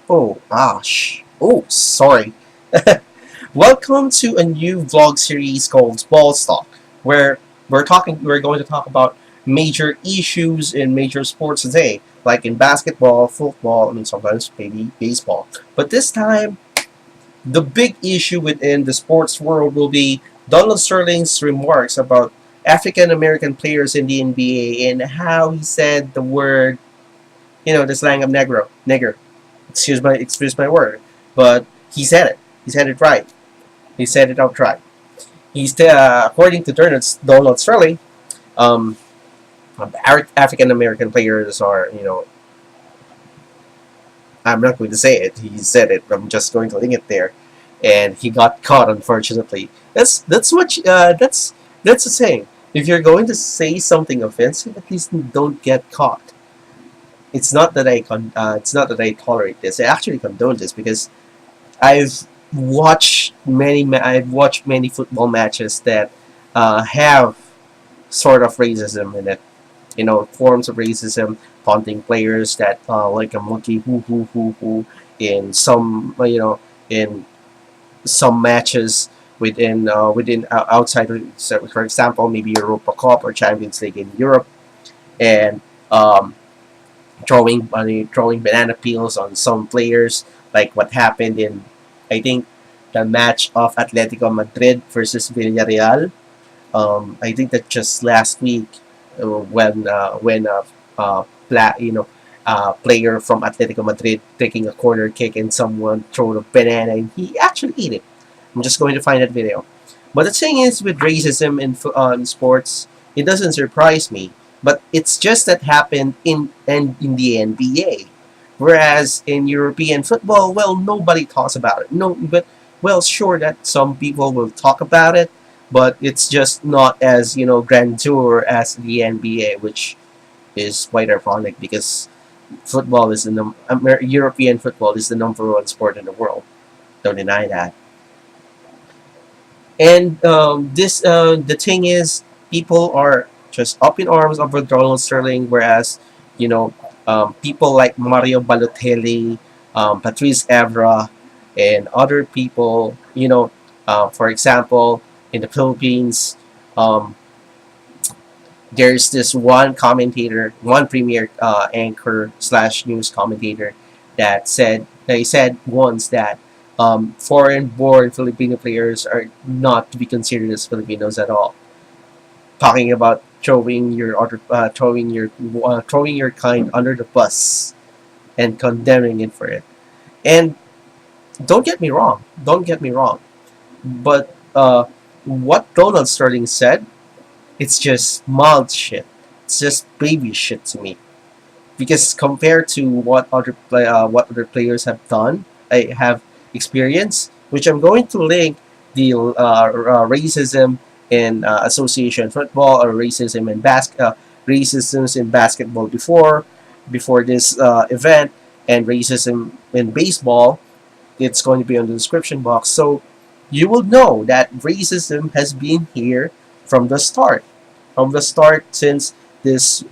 Oh, gosh. Oh, sorry. Welcome to a new vlog series called Ball Talk, where we're going to talk about major issues in major sports today, like in basketball, football, and sometimes maybe baseball. But this time, the big issue within the sports world will be Donald Sterling's remarks about African American players in the NBA and how he said the word, the slang of nigger. Excuse my word, but he said it. He said it right. He said it outright. According to Donald Sterling, um, African American players are, I'm not going to say it. He said it. I'm just going to link it there, and he got caught. Unfortunately, that's the saying. If you're going to say something offensive, at least don't get caught. It's not that I tolerate this. I actually condone this because I've I've watched many football matches that have sort of racism in it. Forms of racism, taunting players that like a monkey who in some in some matches within outside. So for example, maybe Europa Cup or Champions League in Europe, and um, throwing banana peels on some players, like what happened in, I think, the match of Atletico Madrid versus Villarreal. I think that just last week, when player from Atletico Madrid taking a corner kick and someone threw a banana and he actually ate it. I'm just going to find that video. But the thing is, with racism in sports, it doesn't surprise me. But it's just that happened in the NBA, whereas in European football, well, nobody talks about it. No, but well, sure that some people will talk about it, but it's just not as grandeur as the NBA, which is quite ironic because European football is the number one sport in the world. Don't deny that. And the thing is, people are just up in arms over Donald Sterling, whereas people like Mario Balotelli, Patrice Evra, and other people, for example, in the Philippines, um, there's this one commentator, one premier anchor slash news commentator that he said once that foreign-born Filipino players are not to be considered as Filipinos at all. Talking about throwing your kind under the bus and condemning it for it. And don't get me wrong, but what Donald Sterling said, it's just mild shit. It's just baby shit to me. Because compared to what other players have done, I have experienced, which I'm going to link the racism in association football or racisms in basketball before this event, and racism in baseball. It's going to be on the description box, so you will know that racism has been here from the start. From the start, since these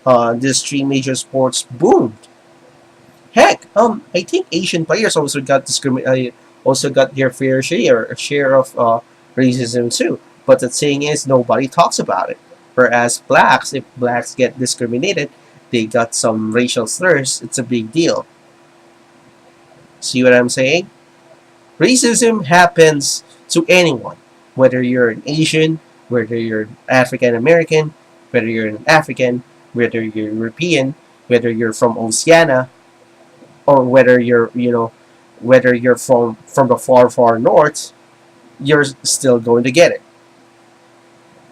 three major sports boomed. Heck, I think Asian players also got their fair share of racism too. But the thing is, nobody talks about it. Whereas if blacks get discriminated, they got some racial slurs. It's a big deal. See what I'm saying? Racism happens to anyone, whether you're an Asian, whether you're African American, whether you're an African, whether you're European, whether you're from Oceania, or whether you're from the far north, you're still going to get it.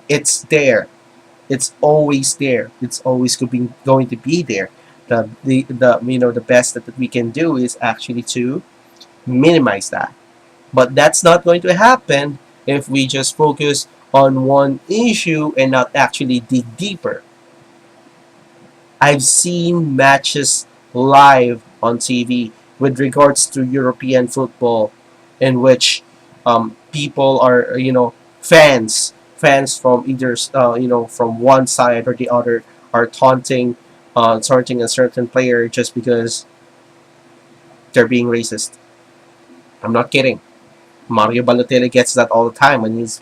It's there. It's always there. It's always going to be there. The best that we can do is actually to minimize that. But that's not going to happen if we just focus on one issue and not actually dig deeper. I've seen matches live on TV with regards to European football, in which people are, fans from either, from one side or the other, are taunting a certain player just because they're being racist. I'm not kidding. Mario Balotelli gets that all the time when he's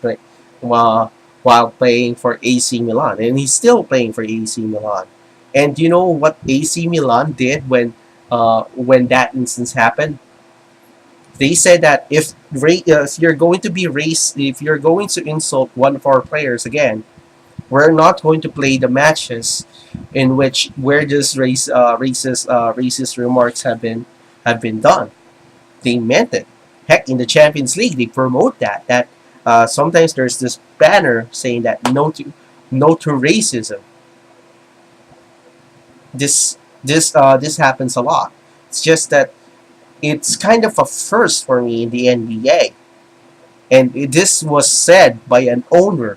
while while playing for AC Milan, and he's still playing for AC Milan. And you know what AC Milan did when that instance happened? They said that if you're going to be race, if you're going to insult one of our players again, we're not going to play the matches in which where this racist remarks have been done. They meant it. Heck, in the Champions League, they promote that sometimes there's this banner saying that no to racism. This happens a lot. It's just that it's kind of a first for me in the NBA, and this was said by an owner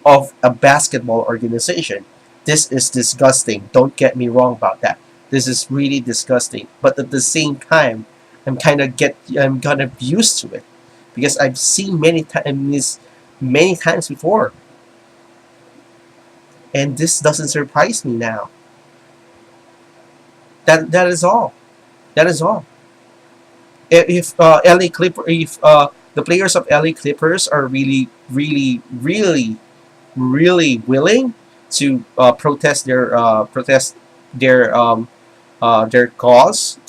of a basketball organization. This is disgusting. Don't get me wrong about that. This is really disgusting. But at the same time, I'm kind of used to it because I've seen many times before, and this doesn't surprise me now. That is all. That is all. If the players of LA Clippers are really willing to protest their their cause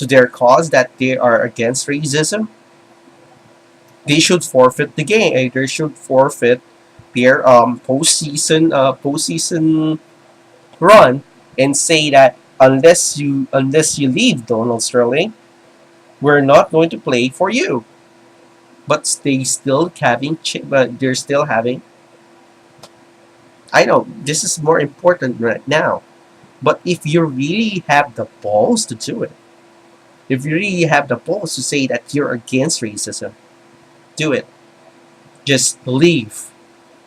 that they are against racism, they should forfeit the game. They should forfeit their postseason run and say that unless you leave Donald Sterling, we're not going to play for you. But but they're still having. I know this is more important right now, but if you really have the balls to do it, if you really have the balls to say that you're against racism, do it. Just leave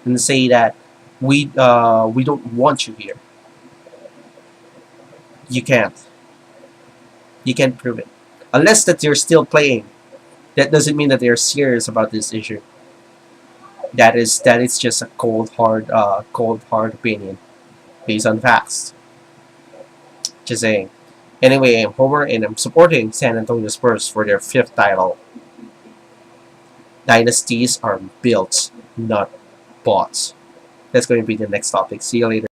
and say that we don't want you here. You can't. You can't prove it unless that you're still playing. That doesn't mean that they're serious about this issue. That is just a cold hard opinion based on facts. Just saying. Anyway, I'm Homer and I'm supporting San Antonio Spurs for their fifth title. Dynasties are built, not bought. That's going to be the next topic. See you later.